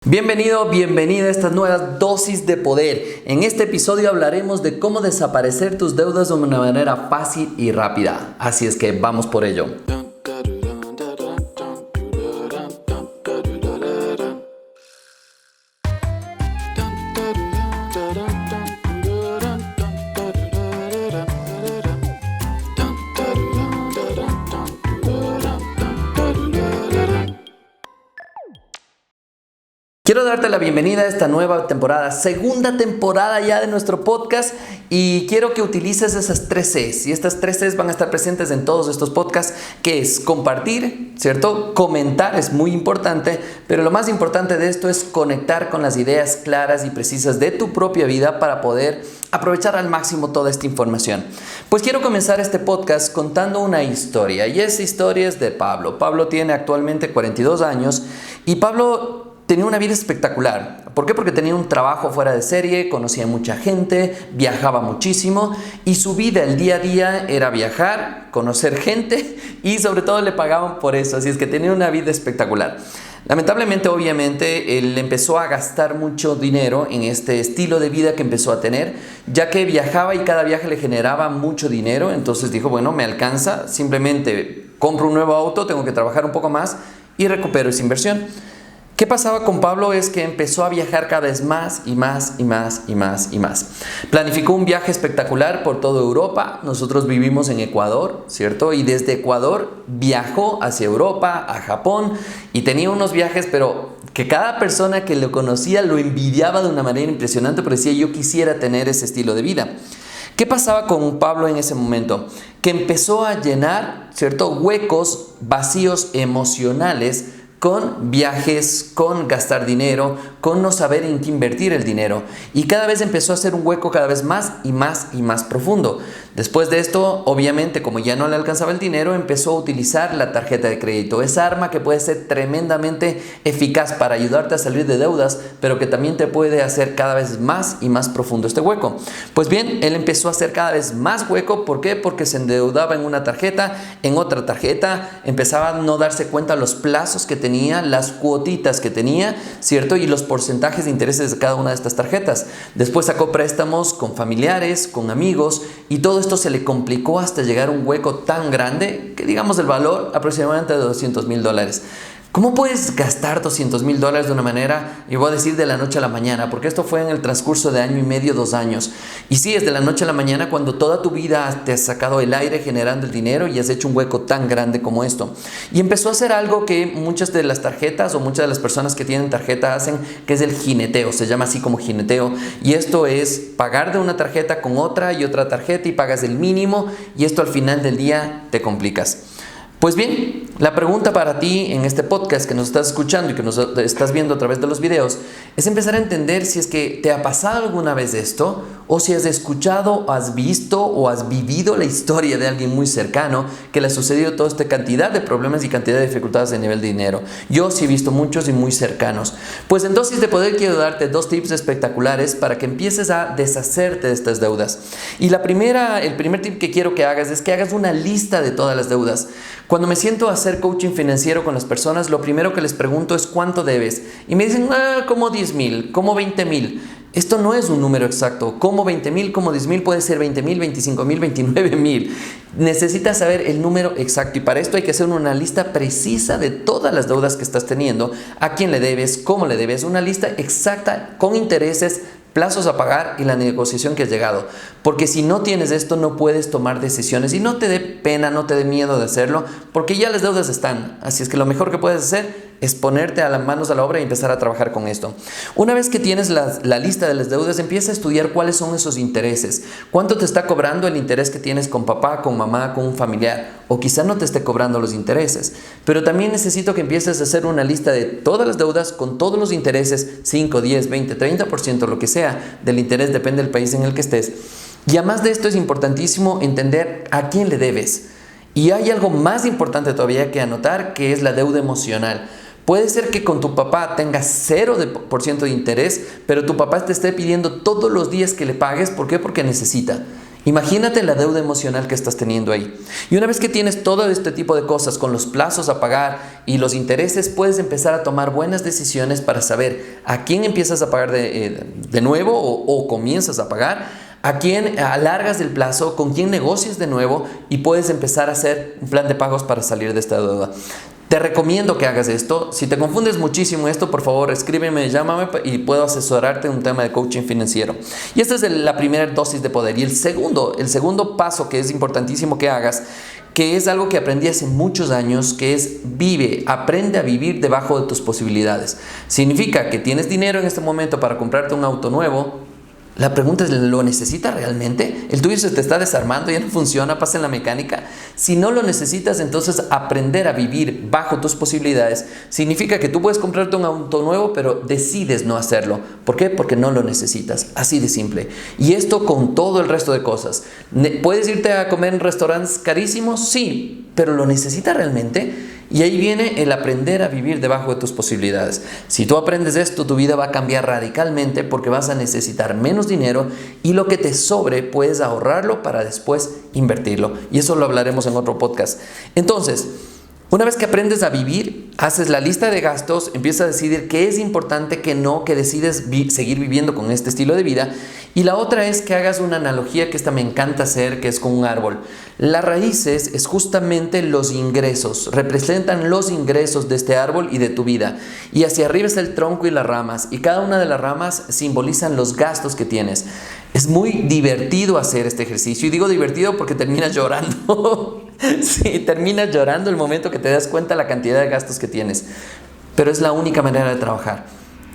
Bienvenida a estas nuevas dosis de poder. En este episodio hablaremos de cómo desaparecer tus deudas de una manera fácil y rápida. Así es que vamos por ello. Quiero darte la bienvenida a esta nueva temporada, segunda temporada ya de nuestro podcast, y quiero que utilices esas 3 Cs, y estas 3 Cs van a estar presentes en todos estos podcasts, que es compartir, ¿cierto? Comentar es muy importante, pero lo más importante de esto es conectar con las ideas claras y precisas de tu propia vida para poder aprovechar al máximo toda esta información. Pues quiero comenzar este podcast contando una historia, y esa historia es de Pablo. Pablo tiene actualmente 42 años, y Pablo tenía una vida espectacular. ¿Por qué? Porque tenía un trabajo fuera de serie, conocía mucha gente, viajaba muchísimo y su vida, el día a día, era viajar, conocer gente y sobre todo le pagaban por eso. Así es que tenía una vida espectacular. Lamentablemente, obviamente, él empezó a gastar mucho dinero en este estilo de vida que empezó a tener, ya que viajaba y cada viaje le generaba mucho dinero. Entonces dijo, bueno, me alcanza, simplemente compro un nuevo auto, tengo que trabajar un poco más y recupero esa inversión. ¿Qué pasaba con Pablo? Es que empezó a viajar cada vez más y más. Planificó un viaje espectacular por toda Europa. Nosotros vivimos en Ecuador, ¿cierto? Y desde Ecuador viajó hacia Europa, a Japón, y tenía unos viajes, pero que cada persona que lo conocía lo envidiaba de una manera impresionante, pero decía, yo quisiera tener ese estilo de vida. ¿Qué pasaba con Pablo en ese momento? Que empezó a llenar, ¿cierto?, huecos, vacíos emocionales, con viajes, con gastar dinero, con no saber en qué invertir el dinero. Y cada vez empezó a hacer un hueco cada vez más profundo. Después de esto, obviamente, como ya no le alcanzaba el dinero, empezó a utilizar la tarjeta de crédito. Esa arma que puede ser tremendamente eficaz para ayudarte a salir de deudas, pero que también te puede hacer cada vez más y más profundo este hueco. Pues bien, él empezó a hacer cada vez más hueco. ¿Por qué? Porque se endeudaba en una tarjeta, en otra tarjeta, empezaba a no darse cuenta los plazos que tenía, las cuotitas que tenía, ¿cierto? Y los porcentajes de intereses de cada una de estas tarjetas. Después sacó préstamos con familiares, con amigos, y todo esto se le complicó hasta llegar a un hueco tan grande que, digamos, el valor aproximadamente de $200,000. ¿Cómo puedes gastar $200,000 de una manera, y voy a decir de la noche a la mañana? Porque esto fue en el transcurso de año y medio, 2 años. Y sí, es de la noche a la mañana cuando toda tu vida te has sacado el aire generando el dinero y has hecho un hueco tan grande como esto. Y empezó a hacer algo que muchas de las tarjetas o muchas de las personas que tienen tarjeta hacen, que es el jineteo. Se llama así como jineteo. Y esto es pagar de una tarjeta con otra y otra tarjeta y pagas el mínimo, y esto al final del día te complicas. Pues bien, la pregunta para ti en este podcast que nos estás escuchando y que nos estás viendo a través de los videos es empezar a entender si es que te ha pasado alguna vez esto, o si has escuchado, has visto o has vivido la historia de alguien muy cercano que le ha sucedido toda esta cantidad de problemas y cantidad de dificultades a nivel de dinero. Yo sí he visto muchos y muy cercanos. Pues en Dosis de Poder quiero darte 2 tips espectaculares para que empieces a deshacerte de estas deudas. Y el primer tip que quiero que hagas es que hagas una lista de todas las deudas. Cuando me siento a hacer coaching financiero con las personas, lo primero que les pregunto es ¿cuánto debes? Y me dicen, como 10,000, como 20,000. Esto no es un número exacto. Como 20,000, como 10,000, puede ser 20,000, 25,000, 29,000. Necesitas saber el número exacto, y para esto hay que hacer una lista precisa de todas las deudas que estás teniendo, a quién le debes, cómo le debes, una lista exacta con intereses, plazos a pagar y la negociación que has llegado. Porque si no tienes esto, no puedes tomar decisiones, y no te dé pena, no te dé miedo de hacerlo, porque ya las deudas están. Así es que lo mejor que puedes hacer es ponerte a las manos a la obra y empezar a trabajar con esto. Una vez que tienes la lista de las deudas, empieza a estudiar cuáles son esos intereses. ¿Cuánto te está cobrando el interés que tienes con papá, con mamá, con un familiar? O quizá no te esté cobrando los intereses. Pero también necesito que empieces a hacer una lista de todas las deudas con todos los intereses, 5, 10, 20, 30%, lo que sea del interés, depende del país en el que estés. Y además de esto es importantísimo entender a quién le debes. Y hay algo más importante todavía que anotar, que es la deuda emocional. Puede ser que con tu papá tengas 0% de interés, pero tu papá te esté pidiendo todos los días que le pagues. ¿Por qué? Porque necesita. Imagínate la deuda emocional que estás teniendo ahí. Y una vez que tienes todo este tipo de cosas con los plazos a pagar y los intereses, puedes empezar a tomar buenas decisiones para saber a quién empiezas a pagar de nuevo o comienzas a pagar, a quién alargas el plazo, con quién negocias de nuevo y puedes empezar a hacer un plan de pagos para salir de esta deuda. Te recomiendo que hagas esto. Si te confundes muchísimo esto, por favor, escríbeme, llámame y puedo asesorarte en un tema de coaching financiero. Y esta es la primera dosis de poder. Y el segundo paso que es importantísimo que hagas, que es algo que aprendí hace muchos años, que es aprende a vivir debajo de tus posibilidades. Significa que tienes dinero en este momento para comprarte un auto nuevo. La pregunta es, ¿lo necesitas realmente? El tuyo se te está desarmando, ya no funciona, pasa en la mecánica. Si no lo necesitas, entonces aprender a vivir bajo tus posibilidades significa que tú puedes comprarte un auto nuevo, pero decides no hacerlo. ¿Por qué? Porque no lo necesitas. Así de simple. Y esto con todo el resto de cosas. ¿Puedes irte a comer en restaurantes carísimos? Sí, pero ¿lo necesitas realmente? Y ahí viene el aprender a vivir debajo de tus posibilidades. Si tú aprendes esto, tu vida va a cambiar radicalmente porque vas a necesitar menos dinero y lo que te sobre puedes ahorrarlo para después invertirlo. Y eso lo hablaremos en otro podcast. Entonces, una vez que aprendes a vivir, haces la lista de gastos, empiezas a decidir qué es importante, qué no, que decides seguir viviendo con este estilo de vida. Y la otra es que hagas una analogía que esta me encanta hacer, que es con un árbol. Las raíces es justamente los ingresos, representan los ingresos de este árbol y de tu vida. Y hacia arriba está el tronco y las ramas, y cada una de las ramas simbolizan los gastos que tienes. Es muy divertido hacer este ejercicio, y digo divertido porque terminas llorando. Sí, terminas llorando el momento que te das cuenta de la cantidad de gastos que tienes, pero es la única manera de trabajar.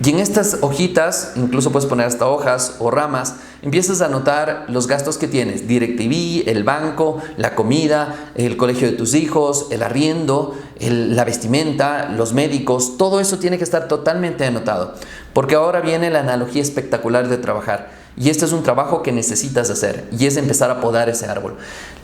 Y en estas hojitas, incluso puedes poner hasta hojas o ramas, empiezas a anotar los gastos que tienes: DirecTV, el banco, la comida, el colegio de tus hijos, el arriendo, la vestimenta, los médicos. Todo eso tiene que estar totalmente anotado, porque ahora viene la analogía espectacular de trabajar. Y este es un trabajo que necesitas hacer, y es empezar a podar ese árbol.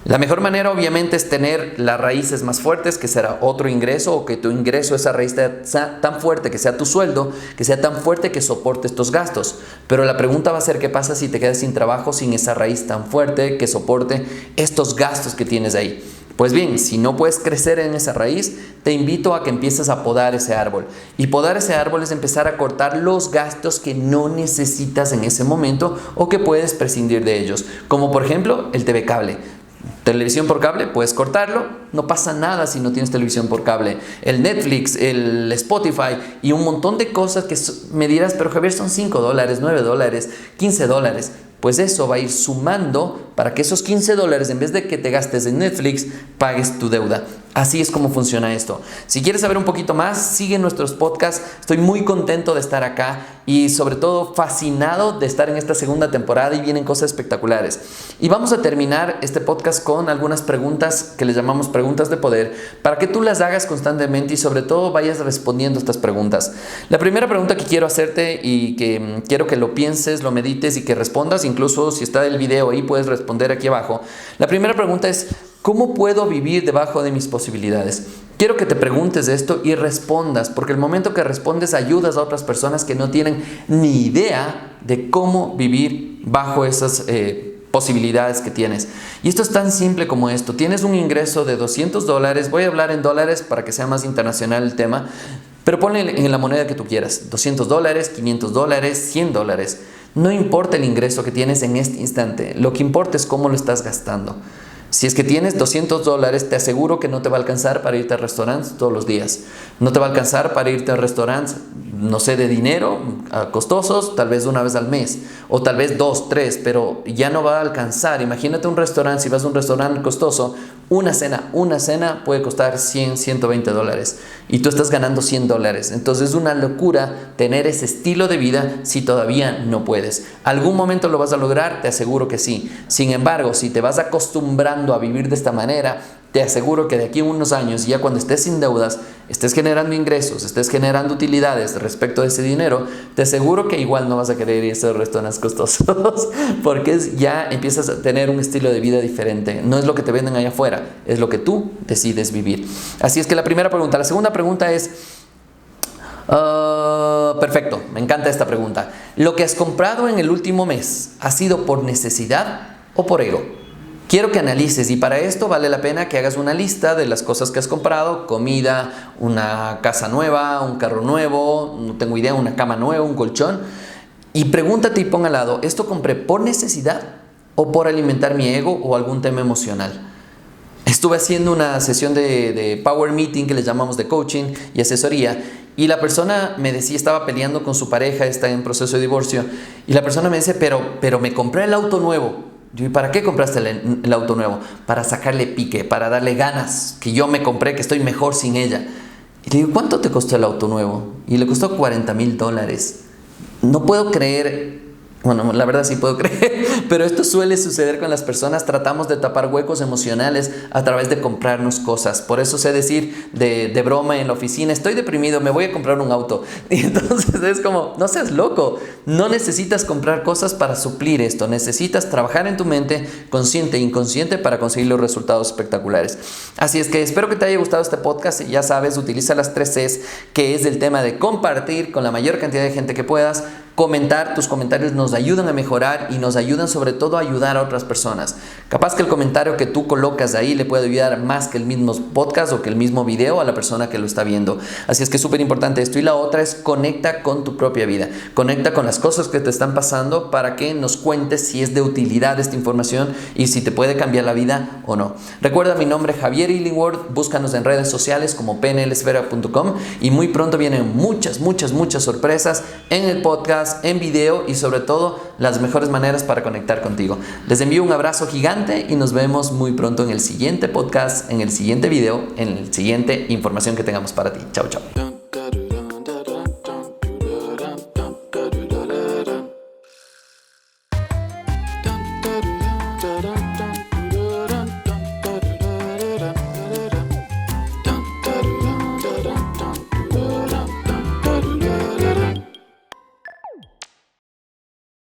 La mejor manera obviamente es tener las raíces más fuertes, que será otro ingreso, o que tu ingreso, esa raíz sea tan fuerte, que sea tu sueldo, que sea tan fuerte que soporte estos gastos. Pero la pregunta va a ser, ¿qué pasa si te quedas sin trabajo, sin esa raíz tan fuerte que soporte estos gastos que tienes ahí? Pues bien, si no puedes crecer en esa raíz, te invito a que empieces a podar ese árbol. Y podar ese árbol es empezar a cortar los gastos que no necesitas en ese momento o que puedes prescindir de ellos. Como por ejemplo el TV cable. Televisión por cable, puedes cortarlo, no pasa nada si no tienes televisión por cable. El Netflix, el Spotify y un montón de cosas que me dirás, pero Javier, son $5, $9, $15. Pues eso va a ir sumando para que esos $15, en vez de que te gastes en Netflix, pagues tu deuda. Así es como funciona esto. Si quieres saber un poquito más, sigue nuestros podcasts. Estoy muy contento de estar acá y sobre todo fascinado de estar en esta segunda temporada, y vienen cosas espectaculares. Y vamos a terminar este podcast con algunas preguntas que les llamamos preguntas de poder, para que tú las hagas constantemente y sobre todo vayas respondiendo estas preguntas. La primera pregunta que quiero hacerte y que quiero que lo pienses, lo medites y que respondas, incluso si está el video ahí puedes responder aquí abajo. La primera pregunta es: ¿cómo puedo vivir debajo de mis posibilidades? Quiero que te preguntes esto y respondas, porque el momento que respondes ayudas a otras personas que no tienen ni idea de cómo vivir bajo esas posibilidades que tienes. Y esto es tan simple como esto. Tienes un ingreso de $200, voy a hablar en dólares para que sea más internacional el tema, pero ponle en la moneda que tú quieras: $200, $500, $100. No importa el ingreso que tienes en este instante, lo que importa es cómo lo estás gastando. Si es que tienes $200, te aseguro que no te va a alcanzar para irte a restaurantes todos los días. No te va a alcanzar para irte a restaurantes, no sé, de dinero, costosos, tal vez una vez al mes. O tal vez 2, 3, pero ya no va a alcanzar. Imagínate un restaurante, si vas a un restaurante costoso, una cena puede costar $100, $120. Y tú estás ganando $100. Entonces es una locura tener ese estilo de vida si todavía no puedes. ¿Algún momento lo vas a lograr? Te aseguro que sí. Sin embargo, si te vas acostumbrando a vivir de esta manera, te aseguro que de aquí a unos años, ya cuando estés sin deudas, estés generando ingresos, estés generando utilidades respecto de ese dinero, te aseguro que igual no vas a querer ir a esos restaurantes costosos porque ya empiezas a tener un estilo de vida diferente. No es lo que te venden allá afuera, es lo que tú decides vivir. Así es que la primera pregunta. La segunda pregunta es... perfecto, me encanta esta pregunta. ¿Lo que has comprado en el último mes ha sido por necesidad o por ego? Quiero que analices y para esto vale la pena que hagas una lista de las cosas que has comprado: comida, una casa nueva, un carro nuevo, no tengo idea, una cama nueva, un colchón. Y pregúntate y pon al lado, ¿esto compré por necesidad o por alimentar mi ego o algún tema emocional? Estuve haciendo una sesión de Power Meeting, que les llamamos, de coaching y asesoría, y la persona me decía, estaba peleando con su pareja, está en proceso de divorcio, y la persona me dice, pero me compré el auto nuevo. Yo, ¿y para qué compraste el auto nuevo? Para sacarle pique, para darle ganas, que yo me compré, que estoy mejor sin ella. Y le digo, ¿cuánto te costó el auto nuevo? Y le costó $40,000. No puedo creer, bueno, la verdad sí puedo creer, pero esto suele suceder con las personas. Tratamos de tapar huecos emocionales a través de comprarnos cosas. Por eso sé decir de broma en la oficina, estoy deprimido, me voy a comprar un auto. Y entonces es como, no seas loco, no necesitas comprar cosas para suplir esto. Necesitas trabajar en tu mente, consciente e inconsciente, para conseguir los resultados espectaculares. Así es que espero que te haya gustado este podcast. Ya sabes, utiliza las 3 Cs, que es el tema de compartir con la mayor cantidad de gente que puedas. Comentar, tus comentarios nos ayudan a mejorar y nos ayudan sobre todo a ayudar a otras personas. Capaz que el comentario que tú colocas ahí le puede ayudar más que el mismo podcast o que el mismo video a la persona que lo está viendo. Así es que es súper importante esto. Y la otra es, conecta con tu propia vida. Conecta con las cosas que te están pasando para que nos cuentes si es de utilidad esta información y si te puede cambiar la vida o no. Recuerda, mi nombre es Javier Illingworth. Búscanos en redes sociales como pnlesfera.com y muy pronto vienen muchas sorpresas en el podcast, en video y sobre todo las mejores maneras para conectar contigo. Les envío un abrazo gigante y nos vemos muy pronto en el siguiente podcast, en el siguiente video, en el siguiente información que tengamos para ti. Chao, chao.